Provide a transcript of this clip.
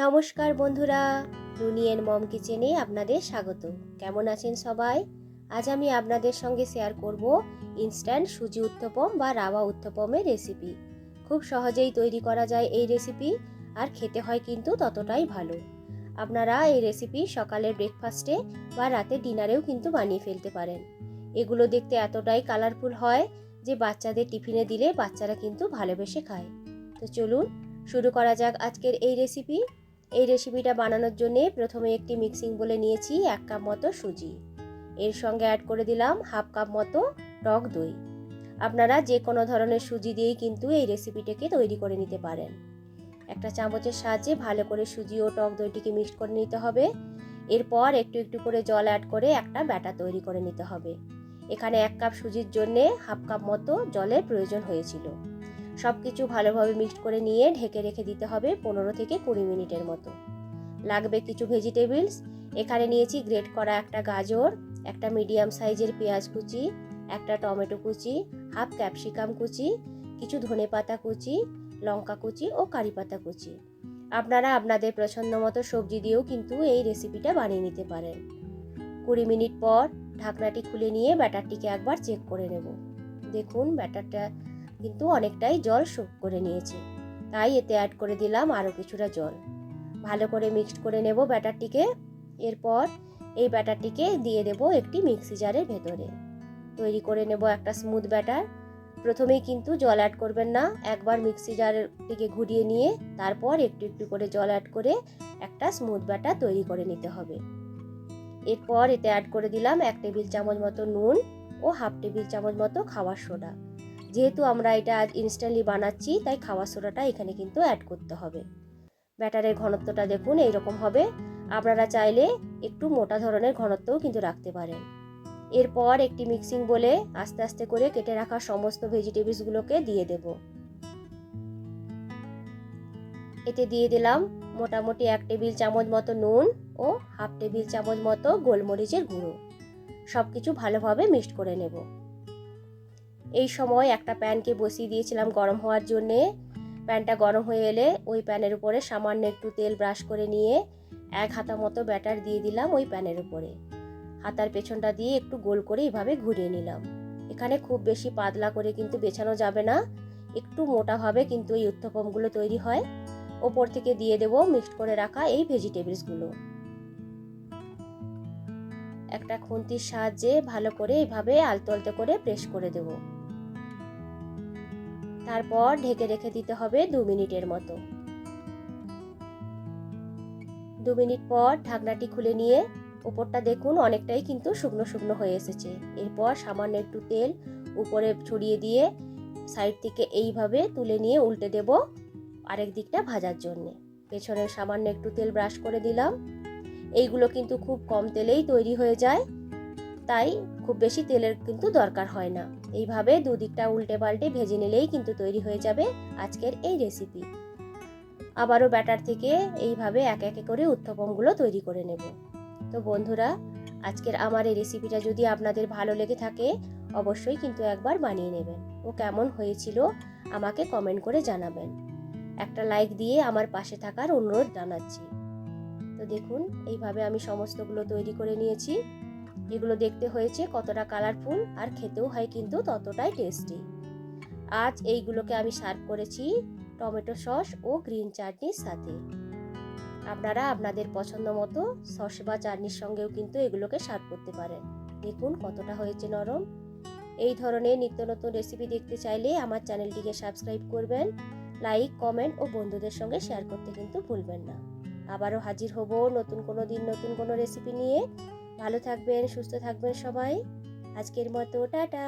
নমস্কার বন্ধুরা, Rooney and মম কিচেনে আপনাদের স্বাগত। কেমন আছেন সবাই? আজ আমি আপনাদের সঙ্গে শেয়ার করব ইনস্ট্যান্ট সুজি উত্তপম বা রাওয়া উত্তপমের রেসিপি। খুব সহজেই তৈরি করা যায় এই রেসিপি, আর খেতে হয় কিন্তু ততটাই ভালো। আপনারা এই রেসিপি সকালের ব্রেকফাস্টে বা রাতে ডিনারেও কিন্তু বানিয়ে ফেলতে পারেন। এগুলো দেখতে এতটাই কালারফুল হয় যে বাচ্চাদের টিফিনে দিলে বাচ্চারা কিন্তু ভালোবেসে খায়। তো চলুন শুরু করা যাক আজকের এই রেসিপি। এই রেসিপিটা বানানোর জন্য প্রথমে একটি মিক্সিং বলে নিয়েছি 1 কাপ মতো সুজি। এর সঙ্গে অ্যাড করে দিলাম 1/2 কাপ মতো টক দই। আপনারা যে কোনো ধরনের সুজি দিয়েই কিন্তু এই রেসিপিটাকে তৈরি করে নিতে পারেন। একটা চামচের সাহায্যে ভালো করে সুজি ও টক দইটিকে মিক্স করে নিতে হবে। এরপর একটু একটু করে জল অ্যাড করে একটা ব্যাটার তৈরি করে নিতে হবে। এখানে 1 কাপ সুজির জন্য 1/2 কাপ মতো জলের প্রয়োজন হয়েছিল। সব কিছু ভালোভাবে মিক্সড করে নিয়ে ঢেকে রেখে দিতে হবে 15 থেকে 20 মিনিটের মতো। লাগবে কিছু ভেজিটেবলস। এখানে নিয়েছি গ্রেট করা একটা গাজর, একটা মিডিয়াম সাইজের পেঁয়াজ কুচি, একটা টমেটো কুচি, হাফ ক্যাপসিকাম কুচি, কিছু ধনেপাতা কুচি, লঙ্কা কুচি ও কারি পাতা কুচি। আপনারা আপনাদের পছন্দ মতো সবজি দিয়েও কিন্তু এই রেসিপিটা বানিয়ে নিতে পারেন। 20 মিনিট পর ঢাকনাটি খুলে নিয়ে ব্যাটারটিকে একবার চেক করে নেব। দেখুন ব্যাটারটা কিন্তু অনেকটাই জল শোক করে নিয়েছে, তাই এতে অ্যাড করে দিলাম আরও কিছুটা জল। ভালো করে মিক্সড করে নেব ব্যাটারটিকে। এরপর এই ব্যাটারটিকে দিয়ে দেব একটি মিক্সি জারের ভেতরে। তৈরি করে নেব একটা স্মুথ ব্যাটার। প্রথমেই কিন্তু জল অ্যাড করবেন না, একবার মিক্সি জারটিকে ঘুরিয়ে নিয়ে তারপর একটু একটু করে জল অ্যাড করে একটা স্মুথ ব্যাটার তৈরি করে নিতে হবে। এরপর এতে অ্যাড করে দিলাম 1 টেবিল চামচ মতো নুন ও হাফ টেবিল চামচ মতো খাবার সোডা। যেহেতু আমরা এটা আজ ইনস্ট্যান্টলি বানাচ্ছি, তাই খাবার সোডাটা এখানে কিন্তু অ্যাড করতে হবে। ব্যাটারের ঘনত্বটা দেখুন এইরকম হবে। আপনারা চাইলে একটু মোটা ধরনের ঘনত্বও কিন্তু রাখতে পারেন। এরপর একটি মিক্সিং বলে আস্তে আস্তে করে কেটে রাখা সমস্ত ভেজিটেবলসগুলোকে দিয়ে দেব। এতে দিয়ে দিলাম মোটামুটি 1 টেবিল চামচ মতো নুন ও হাফ টেবিল চামচ মতো গোলমরিচের গুঁড়ো। সব কিছু ভালোভাবে মিক্সড করে নেব। এই সময় একটা প্যানকে বসিয়ে দিয়েছিলাম গরম হওয়ার জন্যে। প্যানটা গরম হয়ে এলে ওই প্যানের উপরে সামান্য একটু তেল ব্রাশ করে নিয়ে 1 হাতা মতো ব্যাটার দিয়ে দিলাম ওই প্যানের উপরে। হাতার পেছনটা দিয়ে একটু গোল করে এইভাবে ঘুরিয়ে নিলাম। এখানে খুব বেশি পাতলা করে কিন্তু বেছানো যাবে না, একটু মোটাভাবে কিন্তু এই উত্তপমগুলো তৈরি হয়। ওপর থেকে দিয়ে দেব মিক্সড করে রাখা এই ভেজিটেবলসগুলো। একটা খুন্তির সাহায্যে ভালো করে এইভাবে আলতো আলতো করে প্রেস করে দেব। তারপর ঢেকে রেখে দিতে হবে 2 মিনিটের মতো। 2 মিনিট পর ঢাকনাটি খুলে নিয়ে উপরটা দেখুন অনেকটাই কিন্তু শুকনো শুকনো হয়ে এসেছে। এরপর সামান্য একটু তেল উপরে ছড়িয়ে দিয়ে সাইড থেকে এইভাবে তুলে নিয়ে উল্টে দেব আরেক দিকটা ভাজার জন্য। পেছনে সামান্য একটু তেল ব্রাশ করে দিলাম। এইগুলো কিন্তু খুব কম তেলেই তৈরি হয়ে যায়, তাই খুব বেশি তেলের কিন্তু দরকার হয় না। এইভাবে দুদিকটা উল্টে পাল্টে ভেজে নিলেই কিন্তু তৈরি হয়ে যাবে আজকের এই রেসিপি। আবারও ব্যাটার থেকে এইভাবে এক একে করে উত্তপমগুলো তৈরি করে নেব। তো বন্ধুরা, আজকের আমার এই রেসিপিটা যদি আপনাদের ভালো লেগে থাকে অবশ্যই কিন্তু একবার বানিয়ে নেবেন ও কেমন হয়েছিল আমাকে কমেন্ট করে জানাবেন। একটা লাইক দিয়ে আমার পাশে থাকার অনুরোধ জানাচ্ছি। তো দেখুন এইভাবে আমি সমস্তগুলো তৈরি করে নিয়েছি। এগুলো দেখতে হয়েছে কতটা কালারফুল, আর খেতেও হয় কিন্তু ততটাই টেস্টি। আজ এইগুলোকে আমি সার্ভ করেছি টমেটো সস ও গ্রিন চাটনির সাথে। আপনারা আপনাদের পছন্দ মতো সস বা চাটনির সঙ্গেও কিন্তু এগুলোকে সার্ভ করতে পারেন। দেখুন কতটা হয়েছে নরম। এই ধরনের নিত্য নতুন রেসিপি দেখতে চাইলে আমার চ্যানেলটিকে সাবস্ক্রাইব করবেন, লাইক কমেন্ট ও বন্ধুদের সঙ্গে শেয়ার করতে কিন্তু ভুলবেন না। আবারও হাজির হব নতুন কোনো দিন নতুন কোনো রেসিপি নিয়ে। ভালো থাকবেন, সুস্থ থাকবেন সবাই। আজকের মতো টাটা।